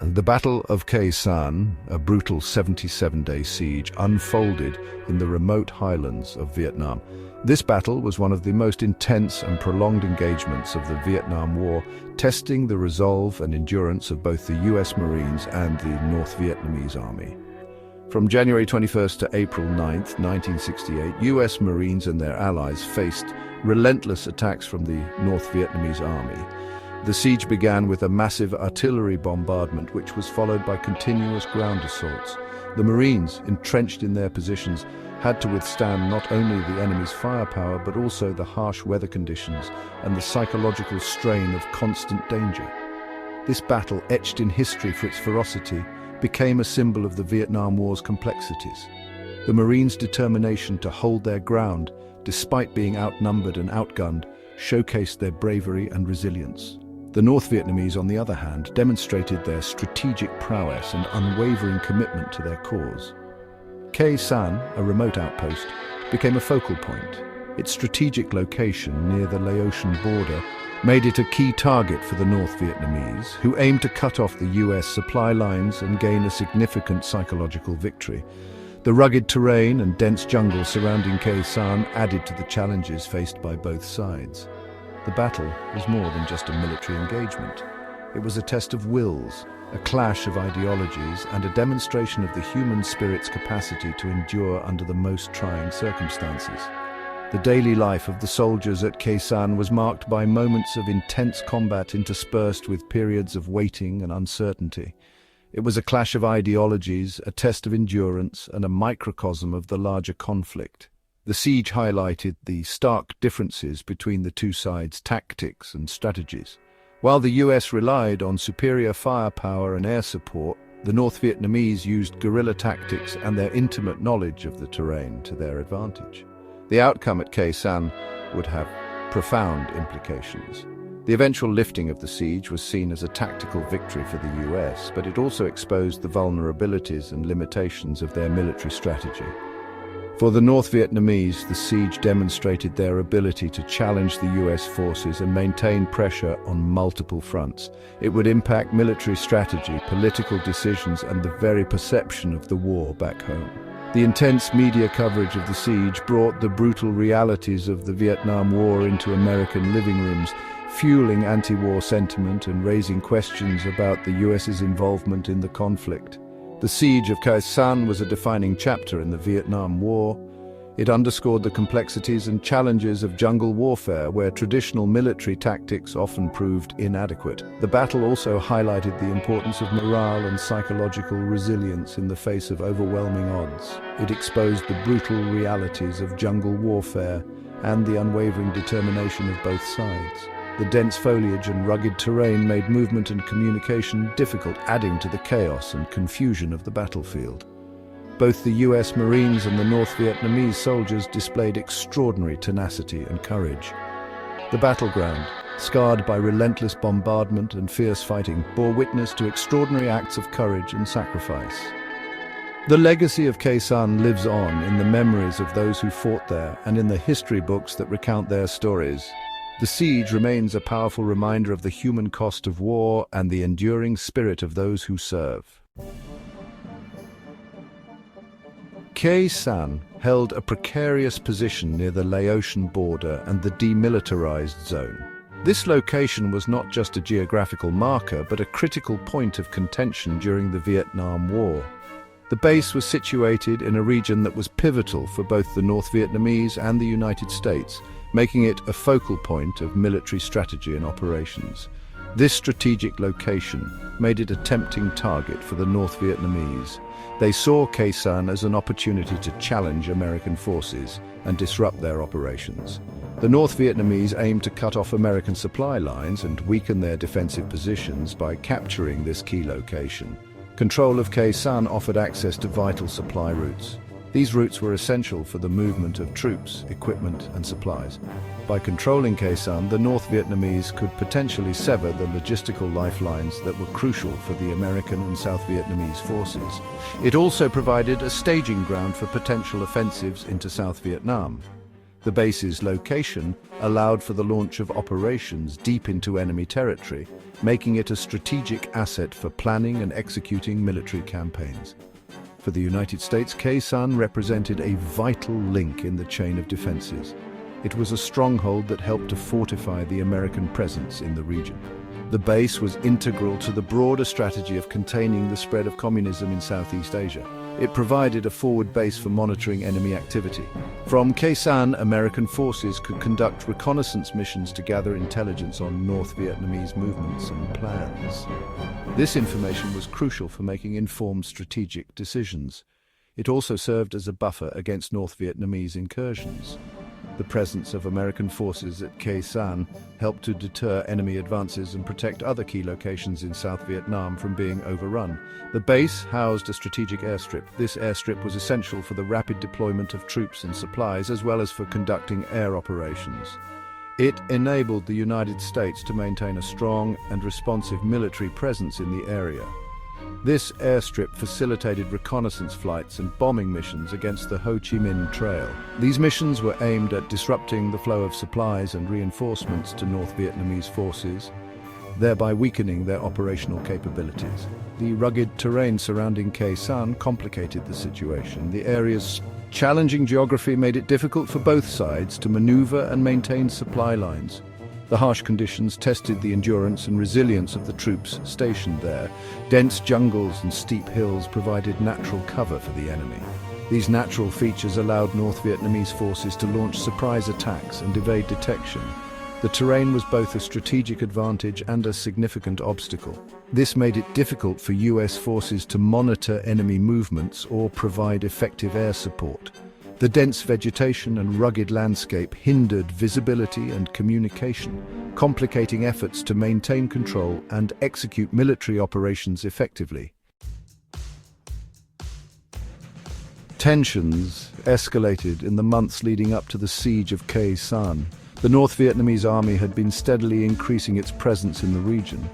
The Battle of Khe Sanh, a brutal 77-day siege, unfolded in the remote highlands of Vietnam. This battle was one of the most intense and prolonged engagements of the Vietnam War, testing the resolve and endurance of both the US Marines and the North Vietnamese Army. From January 21st to April 9th, 1968, US Marines and their allies faced relentless attacks from the North Vietnamese Army. The siege began with a massive artillery bombardment, which was followed by continuous ground assaults. The Marines, entrenched in their positions, had to withstand not only the enemy's firepower but also the harsh weather conditions and the psychological strain of constant danger. This battle, etched in history for its ferocity, became a symbol of the Vietnam War's complexities. The Marines' determination to hold their ground, despite being outnumbered and outgunned, showcased their bravery and resilience. The North Vietnamese, on the other hand, demonstrated their strategic prowess and unwavering commitment to their cause. Khe Sanh, a remote outpost, became a focal point. Its strategic location near the Laotian border made it a key target for the North Vietnamese, who aimed to cut off the US supply lines and gain a significant psychological victory. The rugged terrain and dense jungle surrounding Khe Sanh added to the challenges faced by both sides. The battle was more than just a military engagement. It was a test of wills, a clash of ideologies, and a demonstration of the human spirit's capacity to endure under the most trying circumstances. The daily life of the soldiers at Khe Sanh was marked by moments of intense combat interspersed with periods of waiting and uncertainty. It was a clash of ideologies, a test of endurance, and a microcosm of the larger conflict. The siege highlighted the stark differences between the two sides' tactics and strategies. While the US relied on superior firepower and air support, the North Vietnamese used guerrilla tactics and their intimate knowledge of the terrain to their advantage. The outcome at Khe Sanh would have profound implications. The eventual lifting of the siege was seen as a tactical victory for the US, but it also exposed the vulnerabilities and limitations of their military strategy. For the North Vietnamese, the siege demonstrated their ability to challenge the US forces and maintain pressure on multiple fronts. It would impact military strategy, political decisions, and the very perception of the war back home. The intense media coverage of the siege brought the brutal realities of the Vietnam War into American living rooms, fueling anti-war sentiment and raising questions about the US's involvement in the conflict. The siege of Khe Sanh was a defining chapter in the Vietnam War. It underscored the complexities and challenges of jungle warfare, where traditional military tactics often proved inadequate. The battle also highlighted the importance of morale and psychological resilience in the face of overwhelming odds. It exposed the brutal realities of jungle warfare and the unwavering determination of both sides. The dense foliage and rugged terrain made movement and communication difficult, adding to the chaos and confusion of the battlefield. Both the US Marines and the North Vietnamese soldiers displayed extraordinary tenacity and courage. The battleground, scarred by relentless bombardment and fierce fighting, bore witness to extraordinary acts of courage and sacrifice. The legacy of Khe Sanh lives on in the memories of those who fought there and in the history books that recount their stories. The siege remains a powerful reminder of the human cost of war and the enduring spirit of those who serve. Khe Sanh held a precarious position near the Laotian border and the demilitarized zone. This location was not just a geographical marker, but a critical point of contention during the Vietnam War. The base was situated in a region that was pivotal for both the North Vietnamese and the United States, making it a focal point of military strategy and operations. This strategic location made it a tempting target for the North Vietnamese. They saw Khe Sanh as an opportunity to challenge American forces and disrupt their operations. The North Vietnamese aimed to cut off American supply lines and weaken their defensive positions by capturing this key location. Control of Khe Sanh offered access to vital supply routes. These routes were essential for the movement of troops, equipment, and supplies. By controlling Khe Sanh, the North Vietnamese could potentially sever the logistical lifelines that were crucial for the American and South Vietnamese forces. It also provided a staging ground for potential offensives into South Vietnam. The base's location allowed for the launch of operations deep into enemy territory, making it a strategic asset for planning and executing military campaigns. For the United States, Khe Sanh represented a vital link in the chain of defenses. It was a stronghold that helped to fortify the American presence in the region. The base was integral to the broader strategy of containing the spread of communism in Southeast Asia. It provided a forward base for monitoring enemy activity. From Khe Sanh, American forces could conduct reconnaissance missions to gather intelligence on North Vietnamese movements and plans. This information was crucial for making informed strategic decisions. It also served as a buffer against North Vietnamese incursions. The presence of American forces at Khe Sanh helped to deter enemy advances and protect other key locations in South Vietnam from being overrun. The base housed a strategic airstrip. This airstrip was essential for the rapid deployment of troops and supplies, as well as for conducting air operations. It enabled the United States to maintain a strong and responsive military presence in the area. This airstrip facilitated reconnaissance flights and bombing missions against the Ho Chi Minh Trail. These missions were aimed at disrupting the flow of supplies and reinforcements to North Vietnamese forces, thereby weakening their operational capabilities. The rugged terrain surrounding Khe Sanh complicated the situation. The area's challenging geography made it difficult for both sides to maneuver and maintain supply lines. The harsh conditions tested the endurance and resilience of the troops stationed there. Dense jungles and steep hills provided natural cover for the enemy. These natural features allowed North Vietnamese forces to launch surprise attacks and evade detection. The terrain was both a strategic advantage and a significant obstacle. This made it difficult for US forces to monitor enemy movements or provide effective air support. The dense vegetation and rugged landscape hindered visibility and communication, complicating efforts to maintain control and execute military operations effectively. Tensions escalated in the months leading up to the siege of Khe Sanh. The North Vietnamese army had been steadily increasing its presence in the region.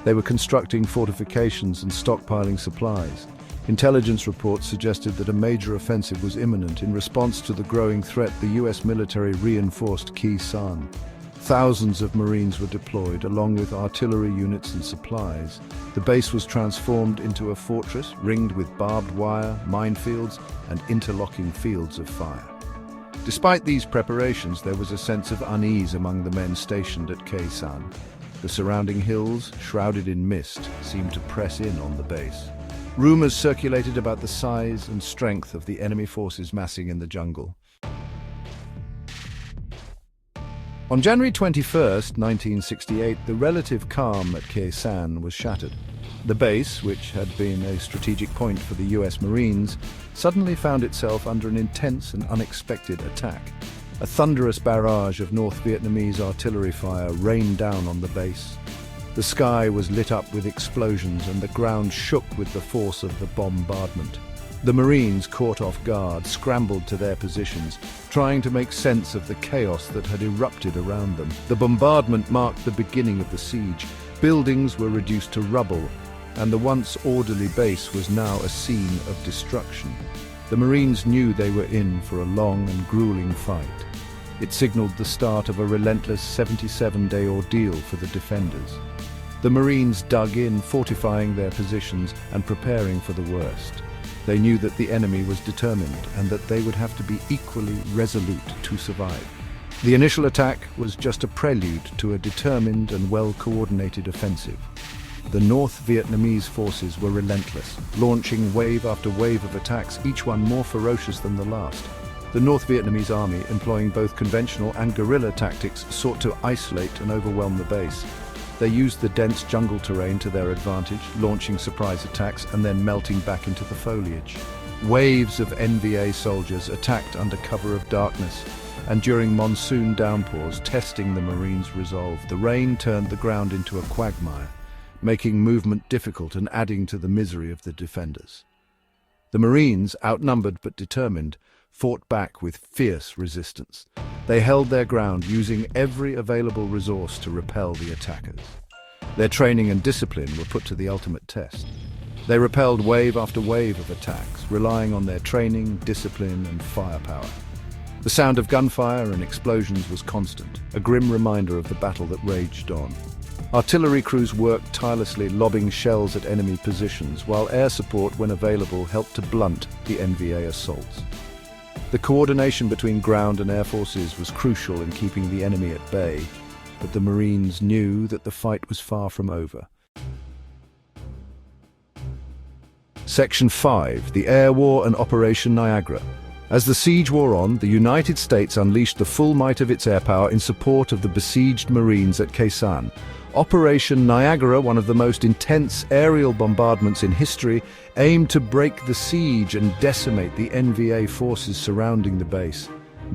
They were constructing fortifications and stockpiling supplies. Intelligence reports suggested that a major offensive was imminent. In response to the growing threat, the US military reinforced Khe Sanh. Thousands of Marines were deployed, along with artillery units and supplies. The base was transformed into a fortress ringed with barbed wire, minefields, and interlocking fields of fire. Despite these preparations, there was a sense of unease among the men stationed at Khe Sanh. The surrounding hills, shrouded in mist, seemed to press in on the base. Rumors circulated about the size and strength of the enemy forces massing in the jungle. On January 21, 1968, the relative calm at Khe Sanh was shattered. The base, which had been a strategic point for the US Marines, suddenly found itself under an intense and unexpected attack. A thunderous barrage of North Vietnamese artillery fire rained down on the base. The sky was lit up with explosions and the ground shook with the force of the bombardment. The Marines, caught off guard, scrambled to their positions, trying to make sense of the chaos that had erupted around them. The bombardment marked the beginning of the siege. Buildings were reduced to rubble, and the once orderly base was now a scene of destruction. The Marines knew they were in for a long and grueling fight. It signaled the start of a relentless 77-day ordeal for the defenders. The Marines dug in, fortifying their positions and preparing for the worst. They knew that the enemy was determined and that they would have to be equally resolute to survive. The initial attack was just a prelude to a determined and well-coordinated offensive. The North Vietnamese forces were relentless, launching wave after wave of attacks, each one more ferocious than the last. The North Vietnamese army, employing both conventional and guerrilla tactics, sought to isolate and overwhelm the base. They used the dense jungle terrain to their advantage, launching surprise attacks and then melting back into the foliage. Waves of NVA soldiers attacked under cover of darkness, and during monsoon downpours, testing the Marines' resolve. The rain turned the ground into a quagmire, making movement difficult and adding to the misery of the defenders. The Marines, outnumbered but determined, fought back with fierce resistance. They held their ground, using every available resource to repel the attackers. Their training and discipline were put to the ultimate test. They repelled wave after wave of attacks, relying on their training, discipline, and firepower. The sound of gunfire and explosions was constant, a grim reminder of the battle that raged on. Artillery crews worked tirelessly, lobbing shells at enemy positions, while air support, when available, helped to blunt the NVA assaults. The coordination between ground and air forces was crucial in keeping the enemy at bay, but the Marines knew that the fight was far from over. Section 5. The Air War and Operation Niagara. As the siege wore on, the United States unleashed the full might of its air power in support of the besieged Marines at Khe Sanh. Operation Niagara, one of the most intense aerial bombardments in history, aimed to break the siege and decimate the NVA forces surrounding the base.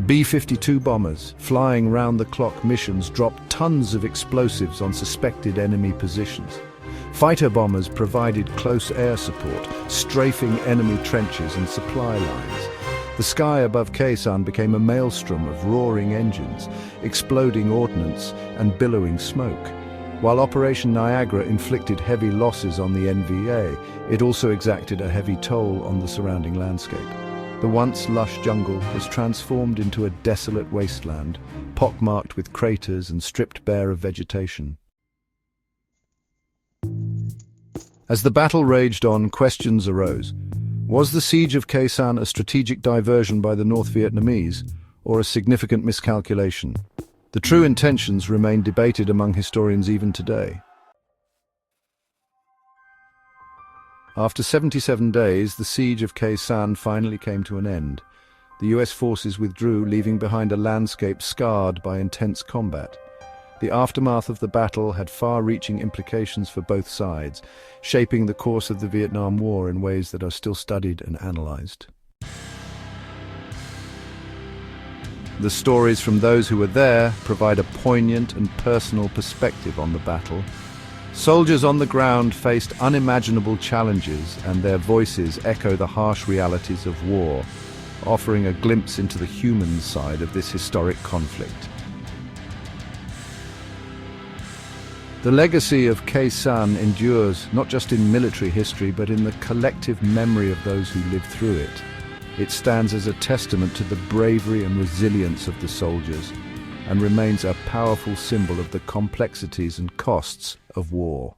B-52 bombers, flying round-the-clock missions, dropped tons of explosives on suspected enemy positions. Fighter bombers provided close air support, strafing enemy trenches and supply lines. The sky above Khe Sanh became a maelstrom of roaring engines, exploding ordnance and billowing smoke. While Operation Niagara inflicted heavy losses on the NVA, it also exacted a heavy toll on the surrounding landscape. The once lush jungle was transformed into a desolate wasteland, pockmarked with craters and stripped bare of vegetation. As the battle raged on, questions arose. Was the siege of Khe Sanh a strategic diversion by the North Vietnamese, or a significant miscalculation? The true intentions remain debated among historians even today. After 77 days, the siege of Khe Sanh finally came to an end. The US forces withdrew, leaving behind a landscape scarred by intense combat. The aftermath of the battle had far-reaching implications for both sides, shaping the course of the Vietnam War in ways that are still studied and analyzed. The stories from those who were there provide a poignant and personal perspective on the battle. Soldiers on the ground faced unimaginable challenges, and their voices echo the harsh realities of war, offering a glimpse into the human side of this historic conflict. The legacy of Khe Sanh endures not just in military history, but in the collective memory of those who lived through it. It stands as a testament to the bravery and resilience of the soldiers, and remains a powerful symbol of the complexities and costs of war.